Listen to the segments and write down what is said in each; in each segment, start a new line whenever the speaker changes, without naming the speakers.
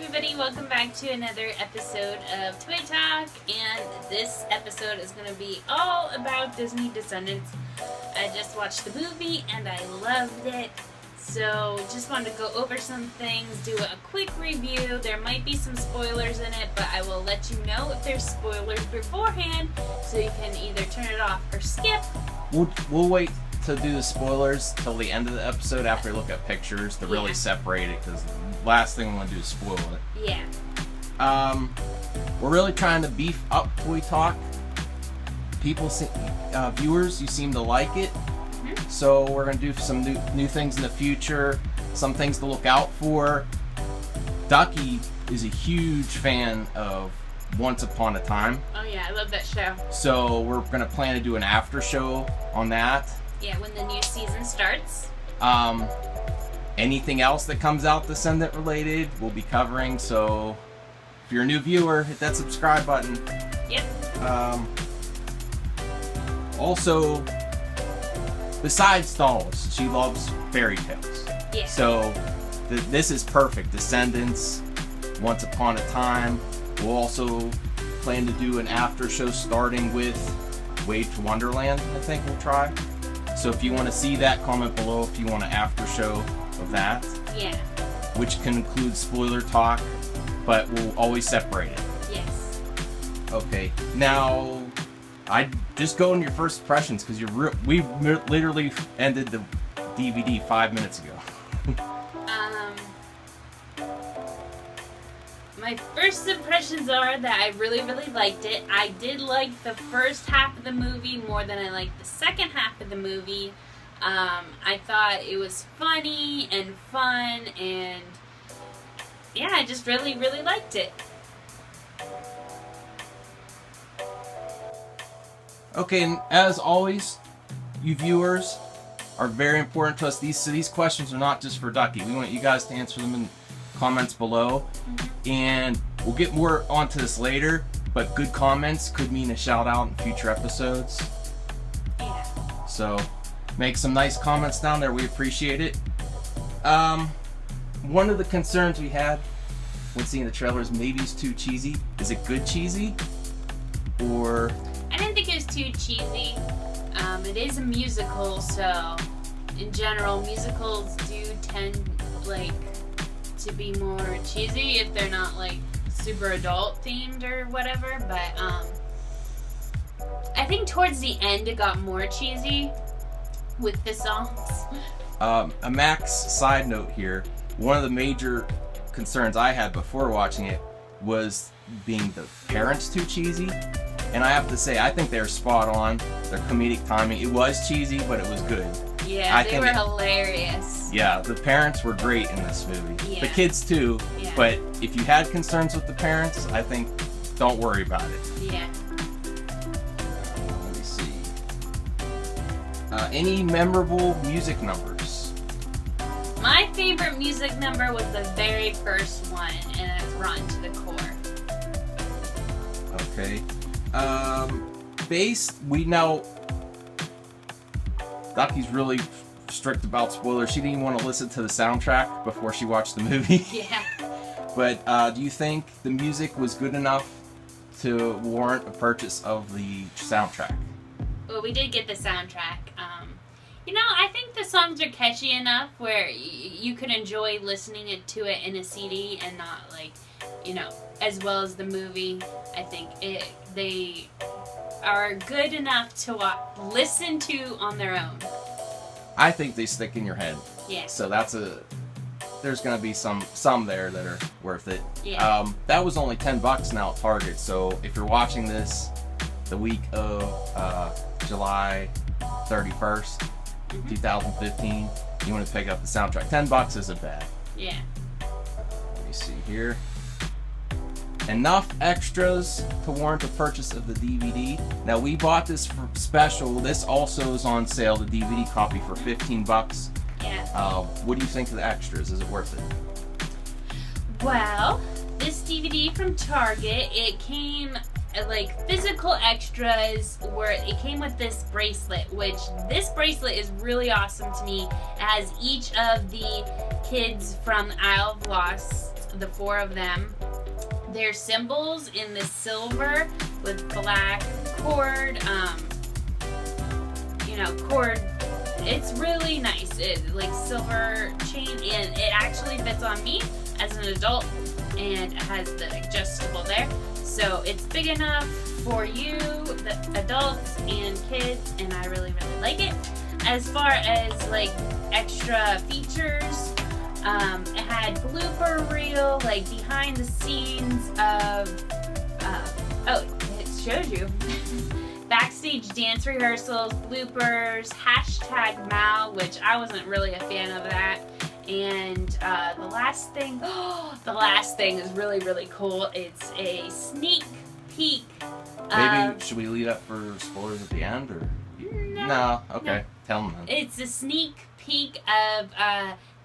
everybody, welcome back to another episode of Toy Talk, and this episode is going to be all about Disney Descendants. I just watched the movie and I loved it, so just wanted to go over some things, do a quick review. There might be some spoilers in it, but I will let you know if there's spoilers beforehand, so you can either turn it off or skip.
We'll wait to do the spoilers till the end of the episode after we look at pictures to really separate it, because the last thing we want to do is spoil it.
Yeah.
We're really trying to beef up Toy Talk. People, viewers, you seem to like it. So we're going to do some new things in the future, some things to look out for. Ducky is a huge fan of Once Upon a Time.
Oh yeah, I love that show.
So we're going to plan to do an after show on that.
Yeah, when the new season starts.
Anything else that comes out Descendant related, we'll be covering. So if you're a new viewer, hit that subscribe button.
Yep.
Also, besides dolls, she loves fairy tales.
Yeah.
So this is perfect. Descendants, Once Upon a Time. We'll also plan to do an after show starting with Wave to Wonderland, I think we'll try. So if you want to see that, comment below if you want an after show of that.
Yeah.
Which can include spoiler talk, but we'll always separate it.
Yes.
Okay. Now, I just go in your first impressions, because we literally ended the DVD 5 minutes ago.
My first impressions are that I really liked it. I did like the first half of the movie more than I liked the second half of the movie. I thought it was funny and fun, and yeah, I just really liked it.
Okay, and as always, you viewers are very important to us. These questions are not just for Ducky. We want you guys to answer them in comments below. And we'll get more onto this later, but good comments could mean a shout out in future episodes.
Yeah.
So make some nice comments down there. We appreciate it. One of the concerns we had when seeing the trailer is maybe it's too cheesy. Is it good cheesy? Or...
I didn't think it was too cheesy. It is a musical, so in general, musicals do tend to be more cheesy if they're not super adult themed or whatever. But I think towards the end it got more cheesy with the songs.
A Max side note here. One of the major concerns I had before watching it was being the parents too cheesy. And I have to say, I think they're spot on. Their comedic timing. It was cheesy, but it was good.
Yeah, they were hilarious.
Yeah, the parents were great in this movie.
Yeah.
The kids too.
Yeah.
But if you had concerns with the parents, I think don't worry about it.
Yeah.
Let me see. Any memorable music numbers?
My favorite music number was the very first one, and it's Rotten to the Core.
Okay. Bass, we know Ducky's really strict about spoilers. She didn't even want to listen to the soundtrack before she watched the movie.
Yeah.
But do you think the music was good enough to warrant a purchase of the soundtrack?
Well, we did get the soundtrack. You know, I think the songs are catchy enough where you could enjoy listening to it in a CD and not as well as the movie. I think they are good enough to listen to on their own.
I think they stick in your head.
Yeah.
So there's gonna be some there that are worth it.
Yeah.
That was only $10 now at Target. So if you're watching this the week of July 31st, 2015, you want to pick up the soundtrack. $10 isn't bad.
Yeah.
Let me see here. Enough extras to warrant the purchase of the DVD. Now we bought this for special. This also is on sale, the DVD copy, for $15.
Yeah.
What do you think of the extras? Is it worth it?
Well, this DVD from Target, it came physical extras where it came with this bracelet, which this bracelet is really awesome to me. It has each of the kids from Isle of Lost the 4 of them. They're symbols in the silver with black cord, you know, cord. It's really nice. It like silver chain, and it actually fits on me as an adult, and it has the adjustable there. So it's big enough for you, the adults and kids, and I really, really like it. As far as like extra features, it had blooper reel, like behind the scenes of, oh, it shows you. Backstage dance rehearsals, bloopers, hashtag Mal, which I wasn't really a fan of that. And the last thing, the last thing is really, really cool. It's a sneak peek.
Maybe, should we lead up for spoilers at the end, or? No, okay. No. Tell them then.
It's a sneak peek of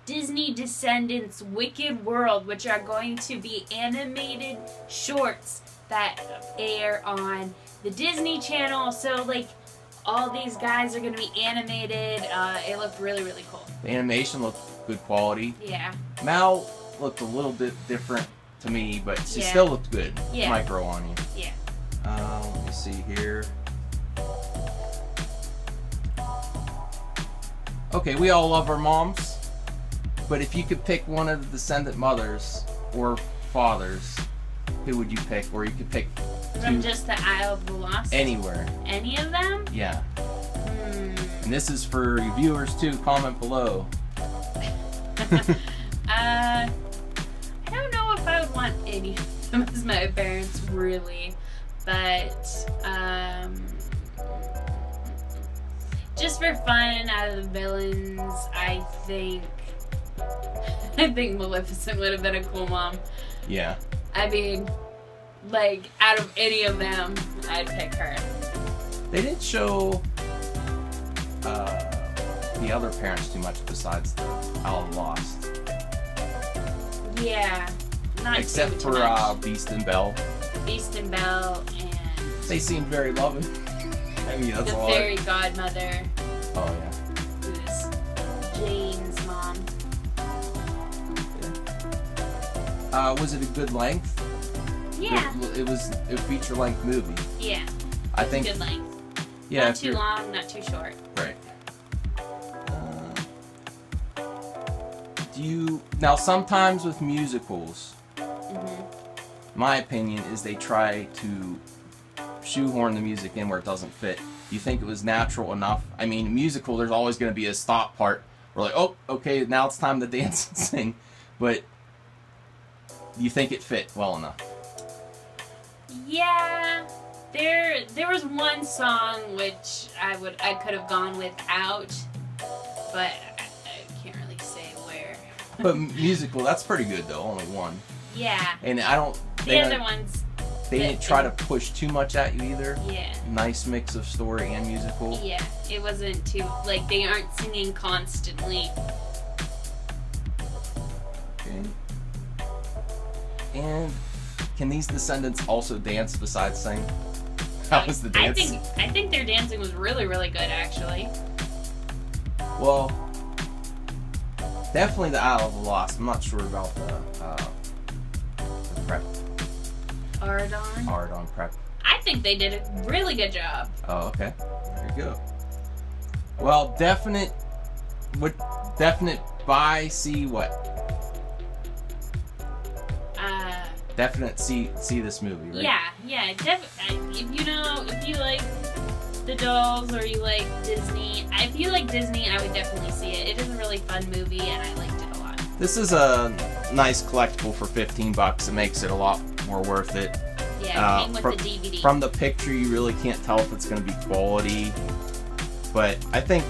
Disney Descendants Wicked World, which are going to be animated shorts that air on the Disney Channel. So, like, all these guys are going to be animated. It looked really, really cool.
The animation looked good quality.
Yeah.
Mal looked a little bit different to me, but she still looked good.
Yeah.
Might grow on you.
Yeah.
Let me see here. Okay, we all love our moms, but if you could pick one of the descendant mothers or fathers, who would you pick? Or you could pick
from just the Isle of the Lost?
Anywhere.
Any of them?
Yeah. And this is for you viewers too. Comment below.
I don't know if I would want any of them as my parents, really, but just for fun, out of the villains, I think Maleficent would have been a cool mom.
Yeah.
I mean, like, out of any of them, I'd pick her.
They didn't show the other parents too much besides the Isle of Lost.
Yeah, not
except
too
for
much.
Beast and Belle.
Beast and Belle, and
they seemed very loving. I mean, that's
the
all.
fairy godmother.
Oh yeah.
Who's Jane's mom.
Yeah. Was it a good length?
Yeah.
It was a feature-length movie.
Yeah.
I think.
Good length.
Yeah.
Not too long, not too short.
Right. Do you now? Sometimes with musicals, my opinion is they try to shoehorn the music in where it doesn't fit. Do you think it was natural enough? I mean, musical, there's always going to be a stop part. We're like, oh, okay, now it's time to dance and sing. But do you think it fit well enough?
Yeah, there was one song which I could have gone without, but I can't really say where.
But musical, that's pretty good though. Only one.
Yeah.
And I don't.
The other ones.
They didn't try to push too much at you either.
Yeah.
Nice mix of story and musical.
Yeah, it wasn't too, like, they aren't singing constantly.
Okay. And can these descendants also dance besides sing? How was the dance?
I think their dancing was really, really good, actually.
Well, definitely the Isle of the Lost. I'm not sure about the prep. Ardon prep.
I think they did a really good job.
Oh, okay. There you go. Well, definite buy, see what? Definite see this movie, right?
Yeah. If you like the dolls or you like Disney, if you like Disney, I would definitely see it. It is a really fun movie, and I liked it a lot.
This is a nice collectible for $15. It makes it a lot more worth it.
Yeah, it came with the DVD.
From the picture, you really can't tell if it's going to be quality, but I think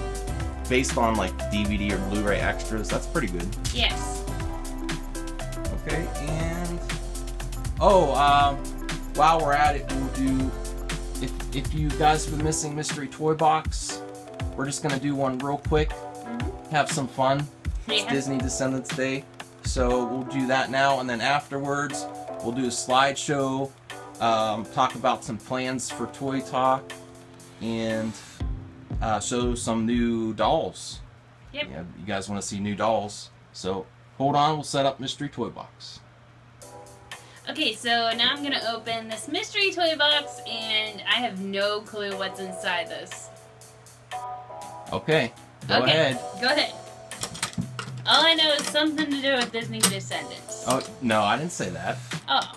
based on like DVD or Blu-ray extras, that's pretty good.
Yes.
Okay, and while we're at it, we'll do. If you guys have been missing mystery toy box, we're just gonna do one real quick. Have some fun. It's Disney Descendants Day, so we'll do that now, and then afterwards we'll do a slideshow. Talk about some plans for Toy Talk, and show some new dolls. Yep. Yeah, you guys want to see new dolls, so hold on, we'll set up mystery toy box.
Okay, so now I'm gonna open this mystery toy box, and I have no clue what's inside this.
Okay, go ahead.
Go ahead. All I know is something to do with Disney Descendants.
Oh, no, I didn't say that.
Oh,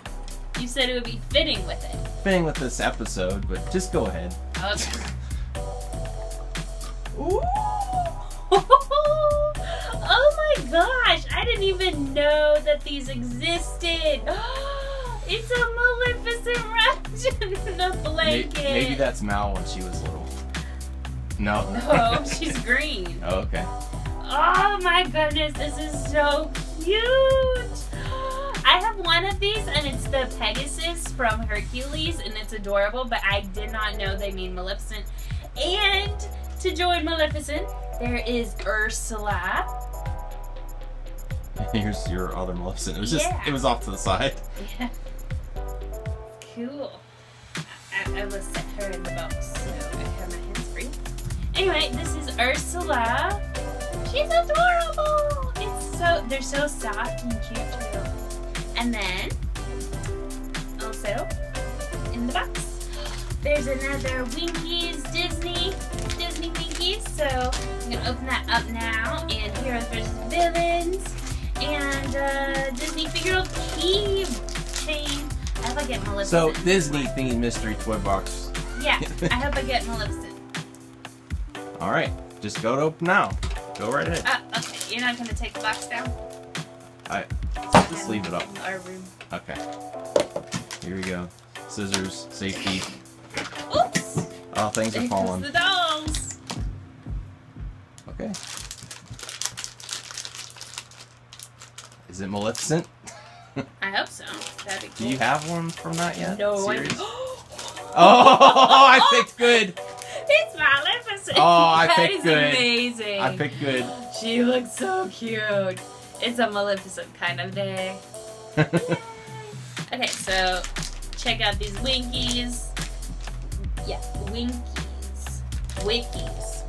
you said it would be fitting with it.
Fitting with this episode, but just go ahead.
Okay.
Ooh.
Oh my gosh, I didn't even know that these existed. It's a Maleficent wrapped in a blanket.
Maybe that's Mal when she was little. No.
No, she's green.
Oh, okay.
Oh my goodness, this is so cute. I have one of these, and it's the Pegasus from Hercules, and it's adorable, but I did not know they mean Maleficent. And to join Maleficent, there is Ursula.
Here's your other Maleficent. It was just, it was off to the side.
Yeah. Cool. I will set her in the box, so I have my hands free. Anyway, this is Ursula. She's adorable. They're so soft and cute too. And then, also, in the box, there's another Winkies Disney Winkies. So I'm gonna open that up now. And Heroes vs. Villains. And Disney figure keychain. I hope I get Maleficent.
So Disney themed mystery toy box.
Yeah, I hope I get Maleficent.
All right, just go to open now. Go right ahead.
Okay, you're not gonna take the box down?
Just leave it up.
Our room.
Okay. Here we go. Scissors, safety.
Oops!
Oh, things are falling.
The dolls.
Okay. Is it Maleficent?
I hope so. That'd be cool.
Do you have one from that yet?
No.
Series? Oh, I picked good.
It's Maleficent.
Oh, I picked good.
That is amazing.
I picked good.
She looks so cute. It's a Maleficent kind of day. Okay, so check out these Winkies. Yeah, Winkies. Wickies.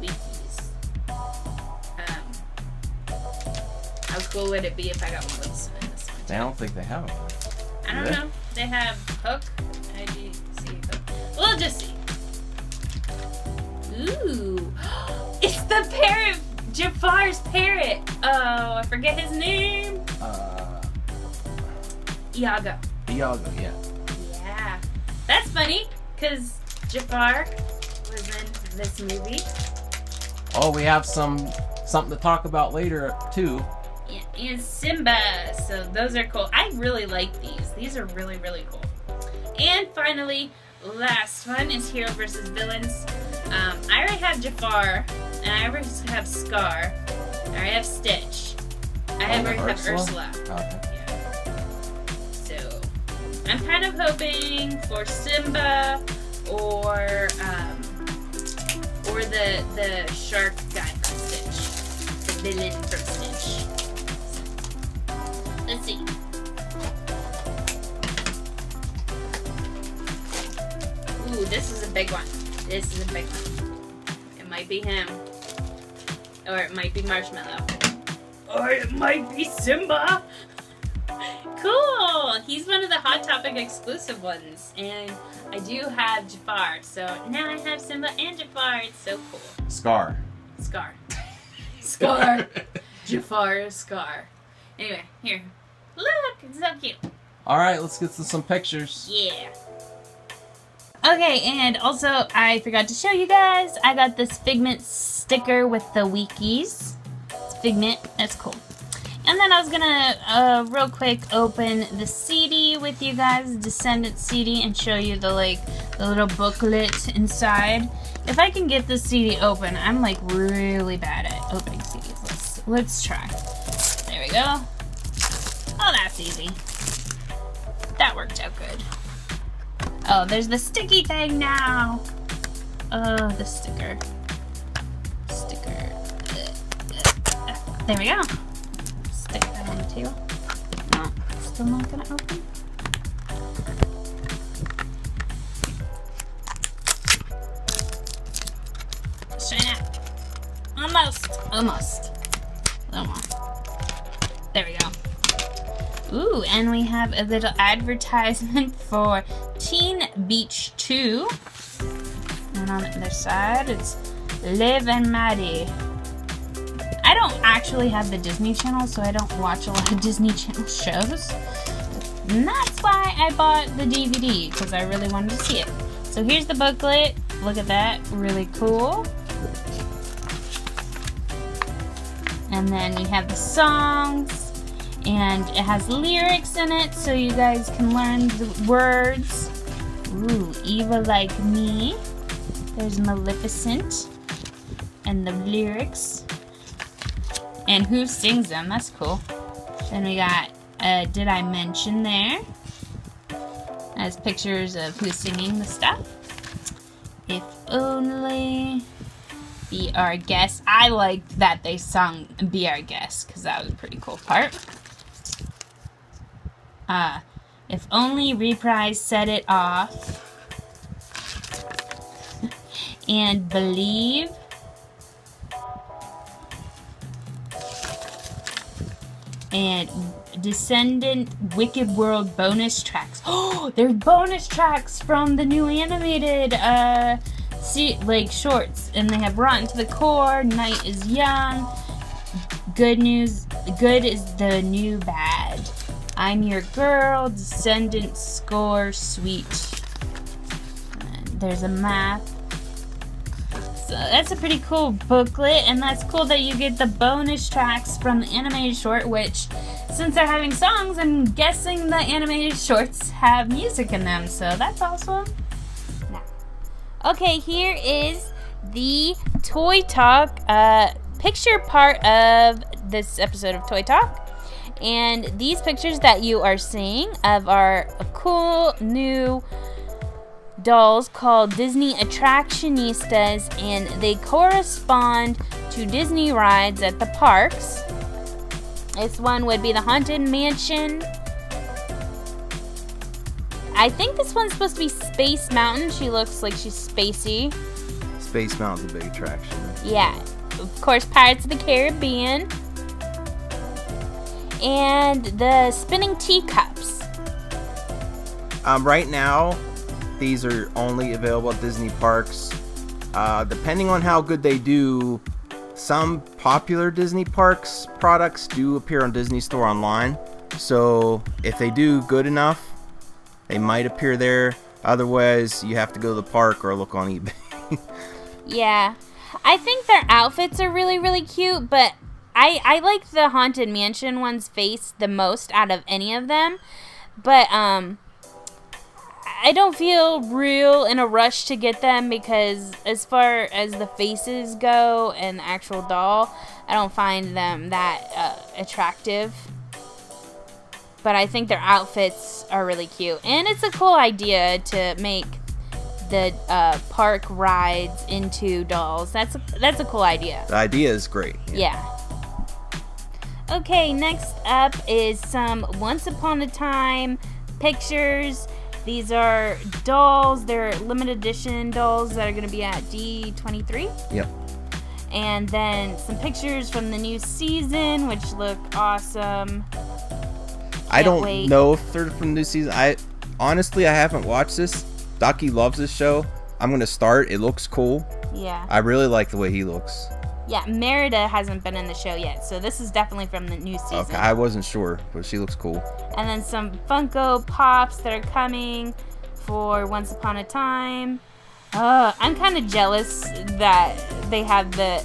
How cool would it be if I got Maleficent in this one?
I don't think they have them.
I don't know. They have Hook. I do see Hook. We'll just see. Ooh. It's the parrot. Jafar's parrot. Oh, I forget his name. Iago.
Iago, yeah.
Yeah. That's funny, because Jafar was in this movie.
Oh, we have something to talk about later, too.
Yeah, and Simba. So those are cool. I really like these. These are really, really cool. And finally, last one is Hero vs. Villains. I already have Jafar, and I already have Scar. I already have Stitch. I already have Ursula.
Okay.
Yeah. So I'm kind of hoping for Simba or the shark guy from Stitch, the villain from Stitch. So, let's see. Ooh, this is a big one. This is a big one. It might be him. Or it might be Marshmallow. Or it might be Simba. Cool! He's one of the Hot Topic exclusive ones. And I do have Jafar. So now I have Simba and Jafar. It's so cool.
Scar.
Scar. Scar. Jafar Scar. Anyway, here. Look! It's so cute.
Alright, let's get to some pictures.
Yeah. Okay, and also I forgot to show you guys, I got this Figment sticker with the Wikis. It's Figment, that's cool. And then I was gonna real quick open the CD with you guys, Descendants CD, and show you the little booklet inside. If I can get this CD open, I'm like really bad at opening CDs. Let's try. There we go. Oh, that's easy. That worked out good. Oh, there's the sticky thing now. Oh, the sticker. There we go. Stick that on the table. No, still not gonna open. Let's try that. Almost. There we go. Ooh, and we have a little advertisement for Teen Beach 2. And on the other side, it's Liv and Maddie. I don't actually have the Disney Channel, so I don't watch a lot of Disney Channel shows. And that's why I bought the DVD, because I really wanted to see it. So here's the booklet. Look at that. Really cool. And then you have the songs. And it has lyrics in it, so you guys can learn the words. Ooh, Eva Like Me. There's Malificent. And the lyrics. And who sings them. That's cool. Then we got Did I Mention there. Has pictures of who's singing the stuff. If Only. Be Our Guest. I liked that they sung Be Our Guest, because that was a pretty cool part. If Only, Reprise, Set It Off. And Believe. And Descendant Wicked World bonus tracks. Oh, there's bonus tracks from the new animated like shorts, and they have Rotten to the Core, Night is Young, Good News, Good is the New Bad, I'm Your Girl, Descendant Score, Sweet. And there's a map. So that's a pretty cool booklet, and that's cool that you get the bonus tracks from the animated short, which, since they're having songs, I'm guessing the animated shorts have music in them, so that's awesome. Now, okay, here is the Toy Talk picture part of this episode of Toy Talk. And these pictures that you are seeing of our cool new dolls called Disney Attractionistas, and they correspond to Disney rides at the parks. This one would be the Haunted Mansion. I think this one's supposed to be Space Mountain. She looks like she's spacey.
Space Mountain's a big attraction.
Yeah. Of course, Pirates of the Caribbean. And the Spinning Teacups.
Right now, these are only available at Disney parks. Depending on how good they do, some popular Disney parks products do appear on Disney Store online. So if they do good enough, they might appear there. Otherwise, you have to go to the park or look on eBay.
Yeah. I think their outfits are really, really cute, but I like the Haunted Mansion one's face the most out of any of them. But, I don't feel real in a rush to get them, because as far as the faces go and the actual doll, I don't find them that attractive. But I think their outfits are really cute. And it's a cool idea to make the park rides into dolls. That's a cool idea.
The idea is great.
Yeah. Okay, next up is some Once Upon a Time pictures. These are dolls. They're limited edition dolls that are going to be at D23.
Yep.
And then some pictures from the new season, which look awesome.
I don't know if they're from the new season. Honestly, I haven't watched this. Ducky loves this show. I'm going to start. It looks cool.
Yeah.
I really like the way he looks.
Yeah, Merida hasn't been in the show yet, so this is definitely from the new season.
Okay, I wasn't sure, but she looks cool.
And then some Funko Pops that are coming for Once Upon a Time. I'm kind of jealous that they have the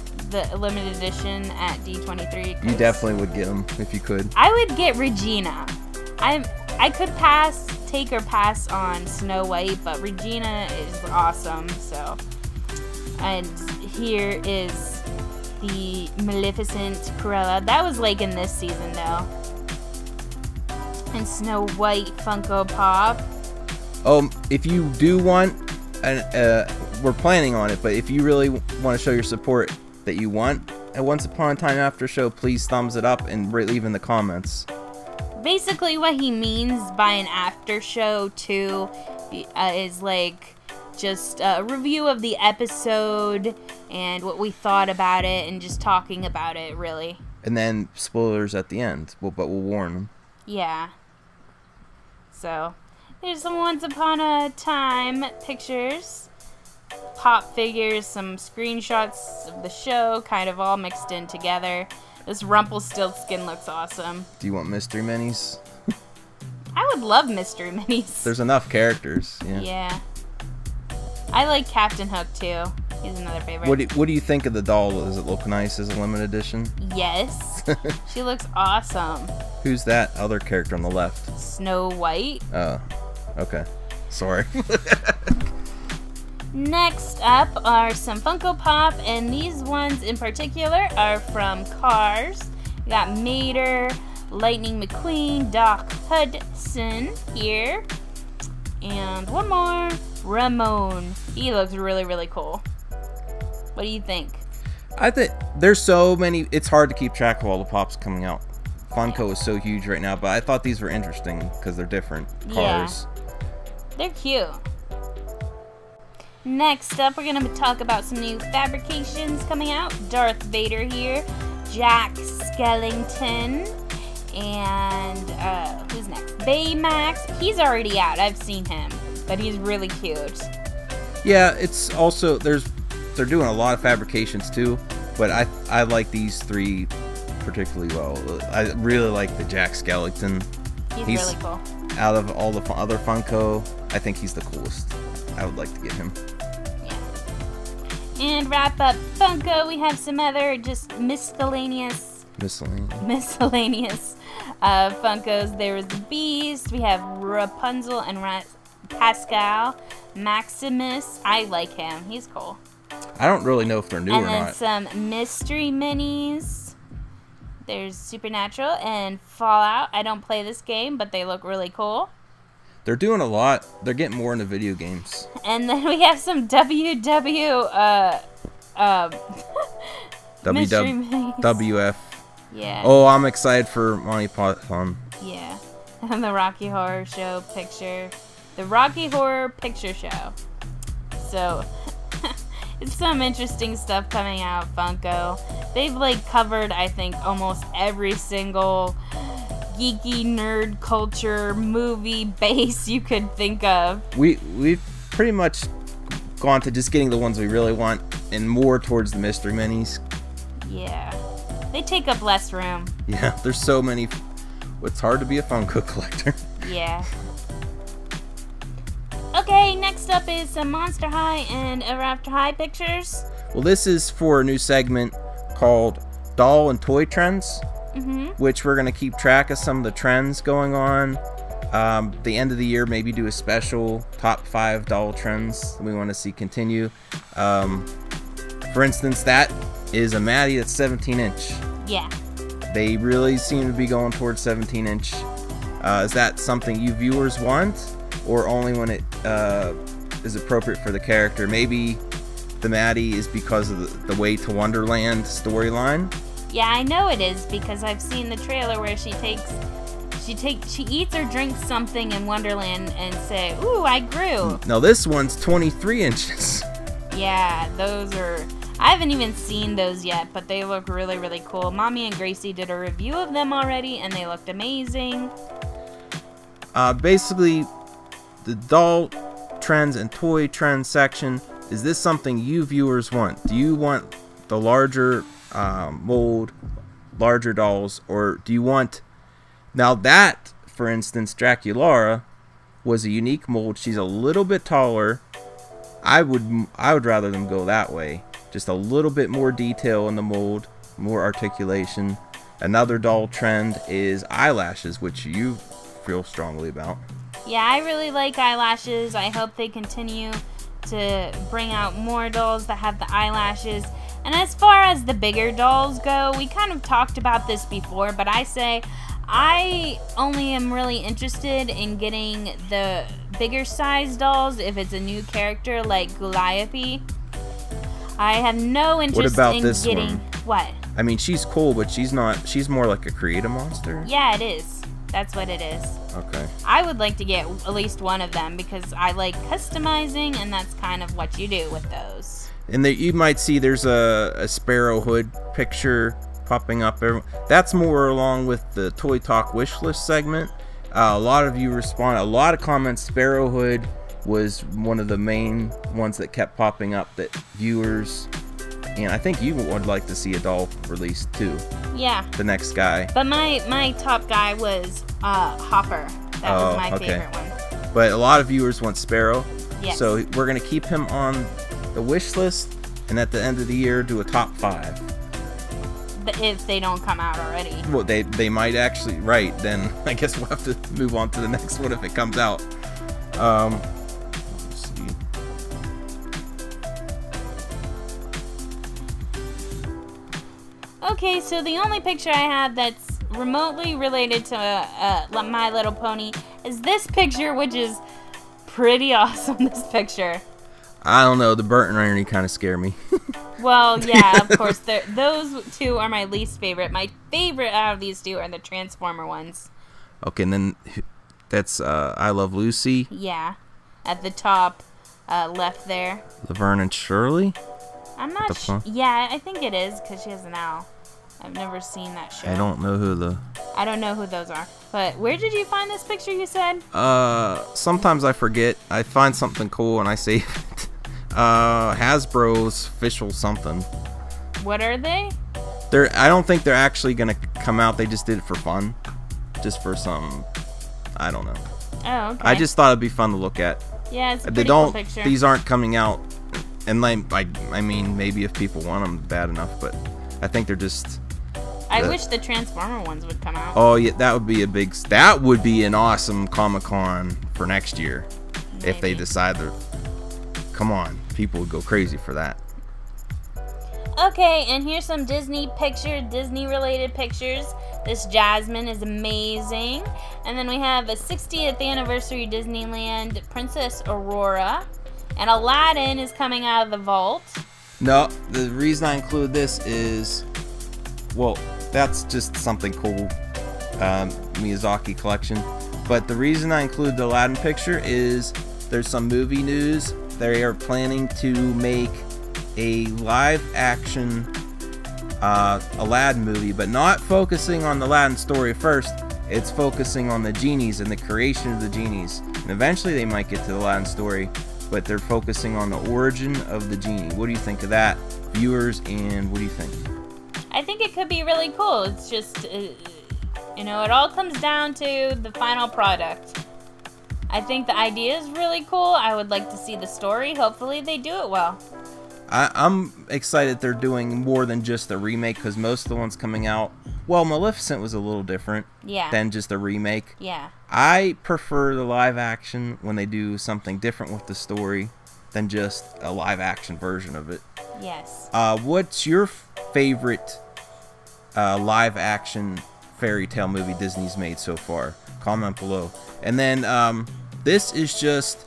limited edition at D23.
You definitely would get them if you could.
I would get Regina. I could take or pass on Snow White, but Regina is awesome. So, and here is the Malificent Cruella. That was like in this season though. And Snow White Funko Pop.
If you do want, we're planning on it, but if you really want to show your support that you want a Once Upon a Time after show, please thumbs it up and leave in the comments.
Basically what he means by an after show too is like just a review of the episode and what we thought about it and just talking about it, really.
And then spoilers at the end, but we'll warn them.
Yeah. So there's some Once Upon a Time pictures, pop figures, some screenshots of the show, kind of all mixed in together. This Rumpelstiltskin looks awesome.
Do you want mystery minis?
I would love mystery minis.
There's enough characters.
Yeah. I like Captain Hook too. He's another favorite.
What do you think of the doll? Does it look nice as a limited edition?
Yes. She looks awesome.
Who's that other character on the left?
Snow White.
Oh, okay. Sorry.
Next up are some Funko Pop, and these ones in particular are from Cars. We got Mater, Lightning McQueen, Doc Hudson here, and one more, Ramon. He looks really, really cool. What do you think?
I think there's so many. It's hard to keep track of all the pops coming out. Funko is so huge right now, but I thought these were interesting because they're different cars.
Yeah. They're cute. Next up, we're going to talk about some new fabrications coming out. Darth Vader here, Jack Skellington, and who's next? Baymax. He's already out. I've seen him, but he's really cute.
Yeah, it's also they're doing a lot of fabrications too, but I like these three particularly well. I really like the Jack Skellington. He's
really cool.
Out of all the other Funko, I think he's the coolest. I would like to get him.
And wrap up Funko, we have some other just miscellaneous Funkos. There was the Beast, we have Rapunzel and Pascal, Maximus. I like him, he's cool.
I don't really know if they're new or not.
And then some mystery minis. There's Supernatural and Fallout. I don't play this game, but they look really cool.
They're doing a lot. They're getting more into video games.
And then we have some WF. Yeah.
Oh, I'm excited for Monty Python.
Yeah. And the Rocky Horror Show picture. The Rocky Horror Picture Show. So, it's some interesting stuff coming out, Funko. They've, like, covered, I think, almost every single geeky nerd culture movie base you could think of.
We've pretty much gone to just getting the ones we really want and more towards the mystery minis.
Yeah. They take up less room.
Yeah, there's so many. It's hard to be a Funko collector.
Yeah. Okay, next up is some Monster High and Ever After High pictures.
Well, this is for a new segment called Doll and Toy Trends, which we're going to keep track of some of the trends going on. The end of the year, maybe do a special top 5 doll trends we want to see continue. For instance, that is a Maddie that's 17-inch.
Yeah.
They really seem to be going towards 17-inch. Is that something you viewers want, or only when it is appropriate for the character? Maybe the Maddie is because of the Way to Wonderland storyline.
Yeah, I know it is because I've seen the trailer where she eats or drinks something in Wonderland and say, "Ooh, I grew."
Now this one's 23 inches.
Yeah, those are. I haven't even seen those yet, but they look really, really cool. Mommy and Gracie did a review of them already, and they looked amazing.
Basically, the doll trends and toy trends section. Is this something you viewers want? Do you want the larger mold, larger dolls, or do you want... Now that, for instance, Draculara was a unique mold. She's a little bit taller. I would rather them go that way. Just a little bit more detail in the mold, more articulation. Another doll trend is eyelashes, which you feel strongly about.
Yeah, I really like eyelashes. I hope they continue to bring out more dolls that have the eyelashes. And as far as the bigger dolls go, we kind of talked about this before, but I say I only am really interested in getting the bigger size dolls if it's a new character like Goliath. I have no interest in
this
getting...
one?
What?
I mean, she's cool, but she's not... She's more like a creative monster.
Yeah, it is. That's what it is.
Okay.
I would like to get at least one of them because I like customizing, and that's kind of what you do with those.
And you might see there's a Sparrow Hood picture popping up. That's more along with the Toy Talk wish list segment. A lot of you respond. A lot of comments. Sparrowhood was one of the main ones that kept popping up that viewers, and I think you would like to see a doll released too.
Yeah.
The next guy.
But my top guy was Hopper. That was my favorite one.
But a lot of viewers want Sparrow.
Yes.
So we're gonna keep him on the wish list, and at the end of the year do a top 5.
But if they don't come out already.
Well, they might actually. Right, then I guess we'll have to move on to the next one if it comes out. Let's see.
Okay, so the only picture I have that's remotely related to My Little Pony is this picture, which is pretty awesome, this picture.
I don't know, the burnt and irony kind of scare me.
Well, yeah, of course. Those two are my least favorite. My favorite out of these two are the Transformer ones.
Okay, and then that's I Love Lucy.
Yeah, at the top left there.
Laverne and Shirley?
I'm not sure. Yeah, I think it is, because she has an owl. I've never seen that show.
I don't know who
I don't know who those are. But where did you find this picture, you said?
Sometimes I forget. I find something cool and I save it. Hasbro's official something.
What are they?
I don't think they're actually gonna come out. They just did it for fun, just for some. I don't know.
Oh, okay.
I just thought it'd be fun to look at.
Yeah, it's a pretty cool picture.
These aren't coming out, and I mean, maybe if people want them bad enough, but I think they're just.
I wish the Transformer ones would come out.
Oh yeah, that would be an awesome Comic-Con for next year, maybe. If they decide to. Come on, people would go crazy for that.
Okay, and here's some Disney related pictures. This Jasmine is amazing. And then we have a 60th anniversary Disneyland Princess Aurora. And Aladdin is coming out of the vault.
No, the reason I include this is, well, that's just something cool, Miyazaki collection. But the reason I include the Aladdin picture is there's some movie news. They are planning to make a live-action Aladdin movie, but not focusing on the Aladdin story first. It's focusing on the genies and the creation of the genies. And eventually they might get to the Aladdin story, but they're focusing on the origin of the genie. What do you think of that, viewers, and what do you think?
I think it could be really cool. It's just, you know, it all comes down to the final product. I think the idea is really cool. I would like to see the story. Hopefully they do it well.
I'm excited they're doing more than just a remake, because most of the ones coming out, well, Maleficent was a little different than just a remake.
Yeah.
I prefer the live action when they do something different with the story than just a live action version of it.
Yes.
What's your favorite live action fairy tale movie Disney's made so far? Comment below. And then this is just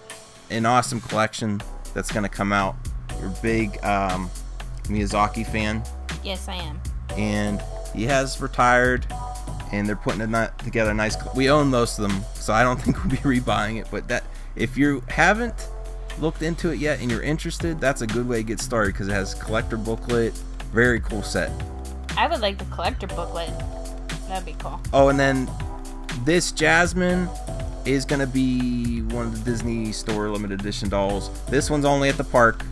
an awesome collection that's going to come out. You're a big Miyazaki fan.
Yes, I am.
And he has retired, and they're putting together a nice. We own most of them, so I don't think we'll be rebuying it. But that, if you haven't looked into it yet and you're interested, that's a good way to get started, because it has a collector booklet. Very cool set.
I would like the collector booklet. That'd be cool.
Oh, and then this Jasmine is going to be one of the Disney Store limited edition dolls. This one's only at the park.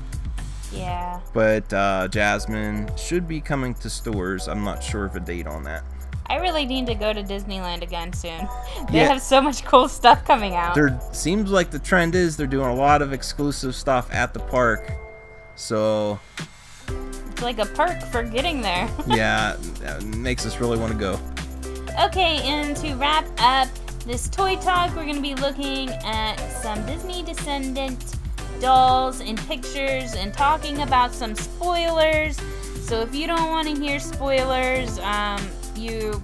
Yeah.
But Jasmine should be coming to stores. I'm not sure of a date on that.
I really need to go to Disneyland again soon. They have so much cool stuff coming out.
There seems like the trend is they're doing a lot of exclusive stuff at the park. So
it's like a perk for getting there.
Yeah, that makes us really want to go.
Okay, and to wrap up this toy talk, we're going to be looking at some Disney Descendants dolls and pictures and talking about some spoilers. So if you don't want to hear spoilers, you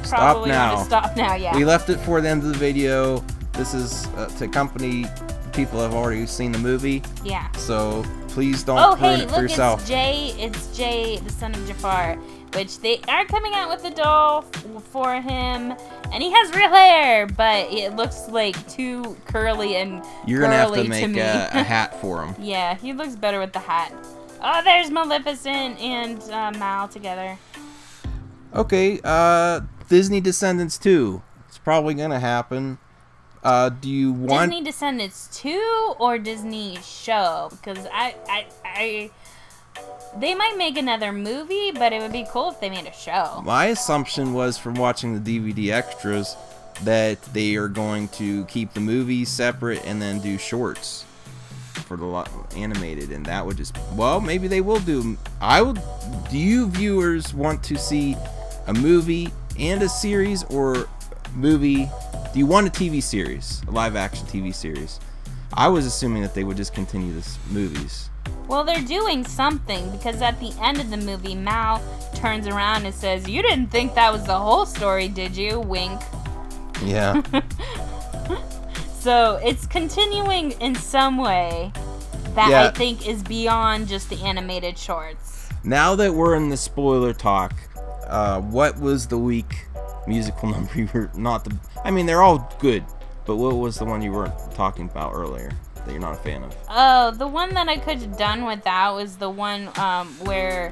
probably want to stop now. Yeah.
We left it for the end of the video. This is to accompany people who have already seen the movie.
Yeah.
So please don't ruin it for yourself.
It's Jay, the son of Jafar, which they are coming out with a doll for him, and he has real hair, but it looks like too curly and
You're gonna have to make a hat for him.
Yeah, he looks better with the hat. Oh, there's Maleficent and Mal together.
Okay, Disney Descendants 2. It's probably gonna happen. Do you want
Disney Descendants 2 or Disney show? Because they might make another movie, but it would be cool if they made a show.
My assumption was from watching the DVD extras that they are going to keep the movies separate and then do shorts for the animated, and that would just, well, maybe they will do. Do you viewers want to see a movie and a series, or movie? Do you want a TV series, a live action TV series? I was assuming that they would just continue this movies.
Well, they're doing something, because at the end of the movie, Mal turns around and says, "You didn't think that was the whole story, did you?" Wink.
Yeah.
So it's continuing in some way that I think is beyond just the animated shorts.
Now that we're in the spoiler talk, what was the weak musical number you were not the... I mean, they're all good, but what was the one you weren't talking about earlier that you're not a fan of?
Oh, the one that I could have done without was the one where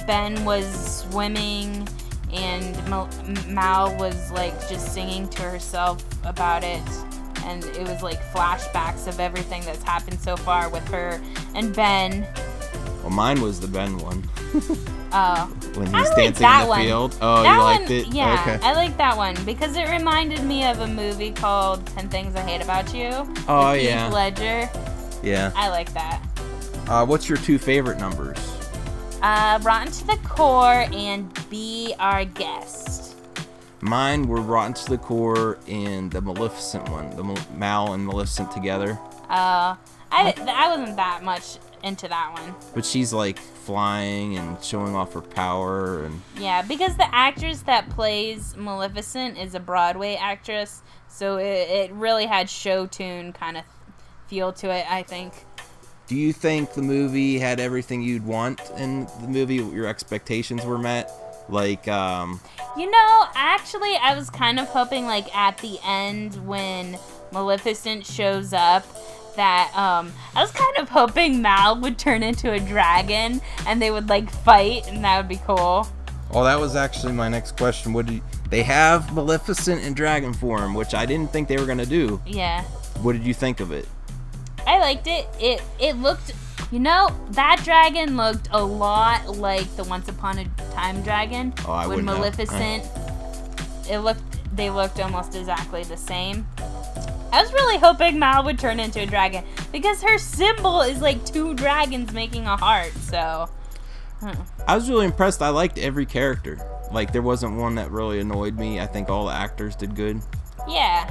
Ben was swimming and Mal was like just singing to herself about it. And it was like flashbacks of everything that's happened so far with her and Ben.
Well, mine was the Ben one.
Oh.
When he's dancing in the field. Oh, you liked it?
Yeah,
okay.
I like that one because it reminded me of a movie called 10 Things I Hate About You.
Oh,
with
yeah.
Heath Ledger.
Yeah.
I like that.
What's your 2 favorite numbers?
Rotten to the Core and Be Our Guest.
Mine were Rotten to the Core and the Maleficent one. The Mal and Maleficent together.
I wasn't that much into that one.
But she's like flying and showing off her power. And
yeah, because the actress that plays Maleficent is a Broadway actress. So it really had show tune kind of feel to it, I think.
Do you think the movie had everything you'd want in the movie? Your expectations were met? Like,
You know, actually, I was kind of hoping, like, at the end when Maleficent shows up, that, I was kind of hoping Mal would turn into a dragon, and they would, like, fight, and that would be cool.
Oh, that was actually my next question. They have Maleficent in dragon form, which I didn't think they were gonna do.
Yeah.
What did you think of it?
I liked it. It looked... You know, that dragon looked a lot like the Once Upon a Time dragon.
Oh, I
when
wouldn't
Maleficent, they looked almost exactly the same. I was really hoping Mal would turn into a dragon because her symbol is like 2 dragons making a heart. So,
I was really impressed. I liked every character. Like, there wasn't one that really annoyed me. I think all the actors did good.
Yeah.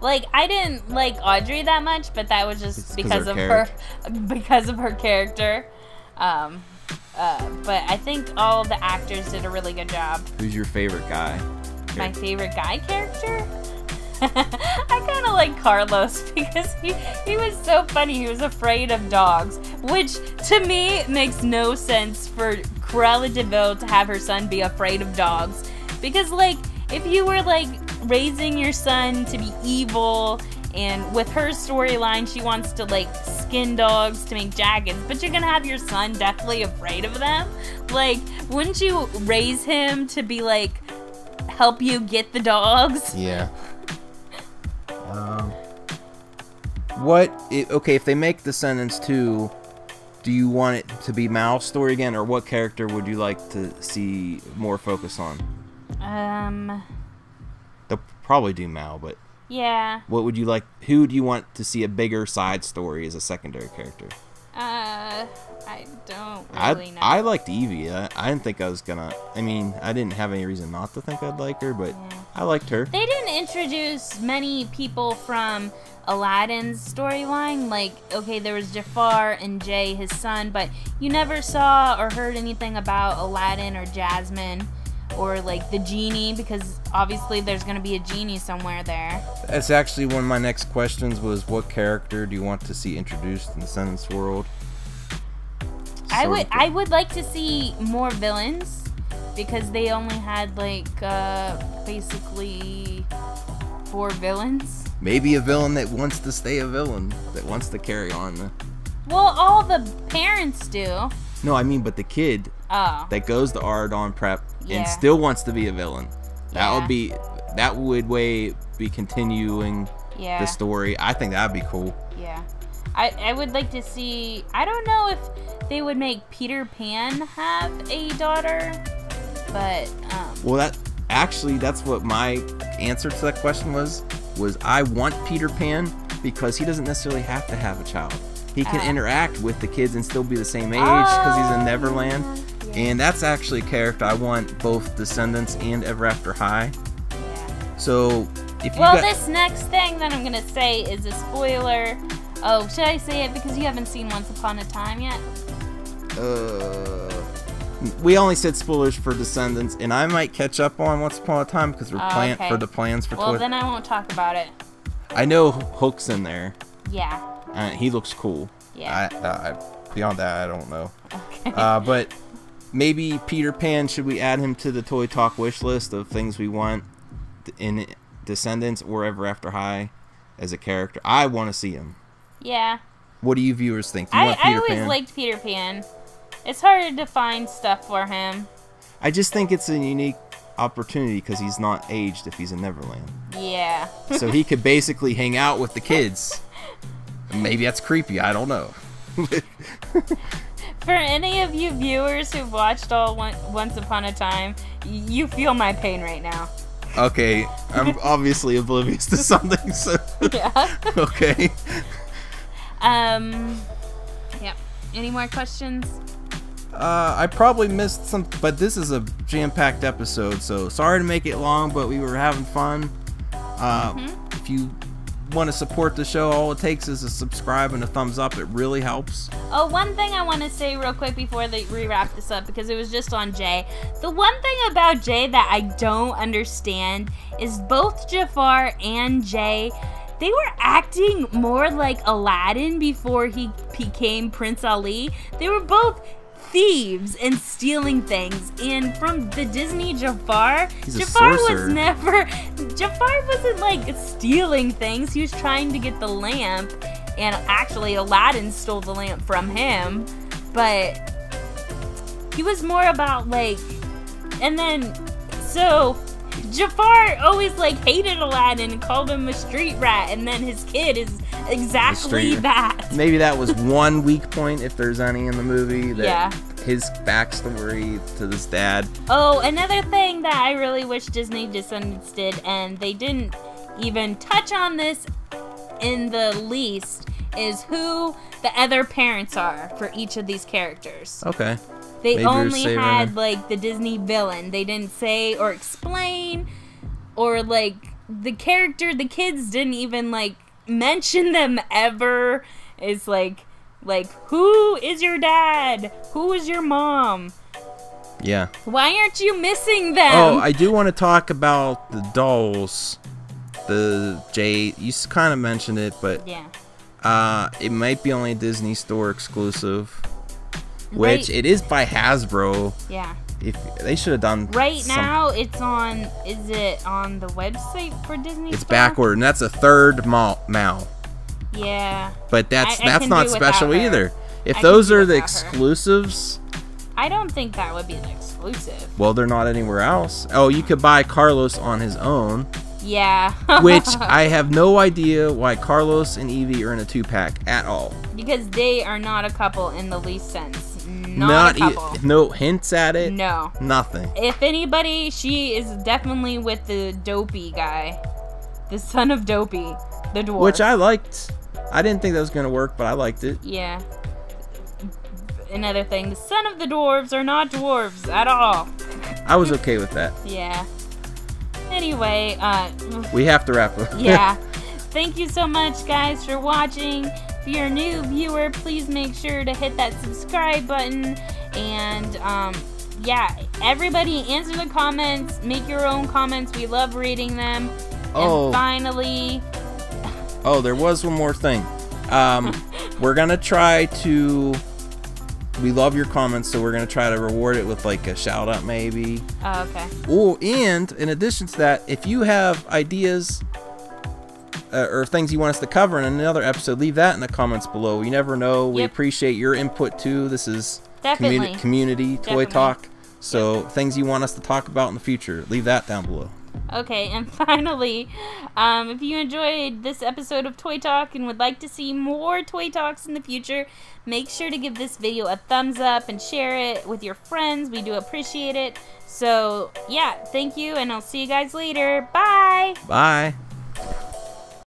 Like, I didn't like Audrey that much, but that was just because of her character. But I think all the actors did a really good job.
Who's your favorite guy?
My favorite guy character? I kind of like Carlos because he was so funny. He was afraid of dogs, which to me makes no sense for Cruella de Vil to have her son be afraid of dogs. Because, like, if you were, like, raising your son to be evil, and with her storyline, she wants to, like, skin dogs to make jackets, but you're gonna have your son deathly afraid of them? Like, wouldn't you raise him to be, like, help you get the dogs?
Yeah. Okay, if they make Descendants 2, do you want it to be Mal's story again, or what character would you like to see more focus on? They'll probably do Mal, but...
Yeah.
What would you like... Who do you want to see a bigger side story as a secondary character?
I don't really know.
I liked Evie. I didn't think I was gonna... I mean, I didn't have any reason not to think I'd like her, but yeah. I liked her.
They didn't introduce many people from Aladdin's storyline. Like, okay, there was Jafar and Jay, his son, but you never saw or heard anything about Aladdin or Jasmine or, like, the genie, because obviously there's going to be a genie somewhere there.
That's actually one of my next questions was, what character do you want to see introduced in the Descendants world?
I would like to see more villains, because they only had, like, basically 4 villains.
Maybe a villain that wants to stay a villain, that wants to carry on.
Well, all the parents do.
No, I mean, but the kid that goes to Ardon Prep and still wants to be a villain. That would be that would be continuing the story. I think that'd be cool.
Yeah. I would like to see, I don't know if they would make Peter Pan have a daughter, but
well, that's what my answer to that question was I want Peter Pan because he doesn't necessarily have to have a child. He can interact with the kids and still be the same age because he's in Neverland. Yeah. And that's actually a character I want both Descendants and Ever After High. Yeah. So if you
this next thing that I'm going to say is a spoiler. Oh, should I say it because you haven't seen Once Upon a Time yet?
We only said spoilers for Descendants, and I might catch up on Once Upon a Time because we're planning for the plans for.
Well, then I won't talk about it.
I know Hook's in there.
Yeah.
He looks cool.
Yeah.
Beyond that, I don't know.
Okay.
But maybe Peter Pan, should we add him to the Toy Talk wish list of things we want in Descendants or Ever After High as a character? I want to see him.
Yeah.
What do you viewers think? Do you want Peter
I always
Pan?
liked Peter Pan. It's hard to find stuff for him.
I just think it's a unique opportunity because he's not aged if he's in Neverland.
Yeah.
So he could basically hang out with the kids. Maybe that's creepy. I don't know.
For any of you viewers who've watched all Once Upon a Time, you feel my pain right now.
Okay. I'm obviously oblivious to something, so...
Yeah.
Okay.
Yeah. Any more questions?
I probably missed some, but this is a jam-packed episode, so sorry to make it long, but we were having fun. If you want to support the show, all it takes is a subscribe and a thumbs up. It really helps.
Oh, one thing I want to say real quick before we wrap this up, because it was just on Jay. The one thing about Jay that I don't understand is both Jafar and Jay, they were acting more like Aladdin before he became Prince Ali. They were both thieves and stealing things, and from the Disney Jafar Jafar wasn't like stealing things. He was trying to get the lamp, and actually Aladdin stole the lamp from him, but he was more about like, and then so Jafar always like hated Aladdin and called him a street rat, and then his kid is exactly that.
Maybe that was one weak point, if there's any in the movie. His backstory to this dad. Oh,
another thing that I really wish Disney Descendants did, and they didn't even touch on this in the least, is who the other parents are for each of these characters.
Okay.
They only had like the Disney villain. They didn't say or explain, or like the kids didn't even like mention them ever. It's like who is your dad? Who is your mom?
Yeah.
Why aren't you missing them?
Oh, I do want to talk about the dolls. The Jay, you kind of mentioned it, but yeah. It might be only a Disney Store exclusive, which it is by Hasbro.
Yeah.
If they should have done
now, it's on. Is it on the website for Disney?
It's
Store?
backward, and that's a third Mal.
Yeah.
But that's not special either. If those are the exclusives,
I don't think that would be an exclusive.
Well, they're not anywhere else. Oh, you could buy Carlos on his own.
Yeah.
Which I have no idea why Carlos and Evie are in a 2-pack at all.
Because they are not a couple in the least sense. Not a couple.
No hints at it.
No.
Nothing.
If anybody, she is definitely with the Dopey guy. The son of Dopey. The dwarf.
Which I liked. I didn't think that was going to work, but I liked it.
Yeah. Another thing, the son of the dwarves are not dwarves at all.
I was okay with that.
Yeah. Anyway,
we have to wrap up.
Yeah. Thank you so much, guys, for watching. If you're a new viewer, please make sure to hit that subscribe button. And, yeah, everybody answer the comments. Make your own comments. We love reading them.
Oh.
And finally...
Oh, there was one more thing. We're going to try to... We love your comments, so we're going to try to reward it with like a shout out maybe.
Oh, okay.
Oh, and in addition to that, if you have ideas or things you want us to cover in another episode, leave that in the comments below. You never know. We appreciate your input too. This is community toy talk. So things you want us to talk about in the future, leave that down below.
Okay, and finally, if you enjoyed this episode of Toy Talk and would like to see more Toy Talks in the future, make sure to give this video a thumbs up and share it with your friends. We do appreciate it. So, yeah, thank you, and I'll see you guys later. Bye!
Bye!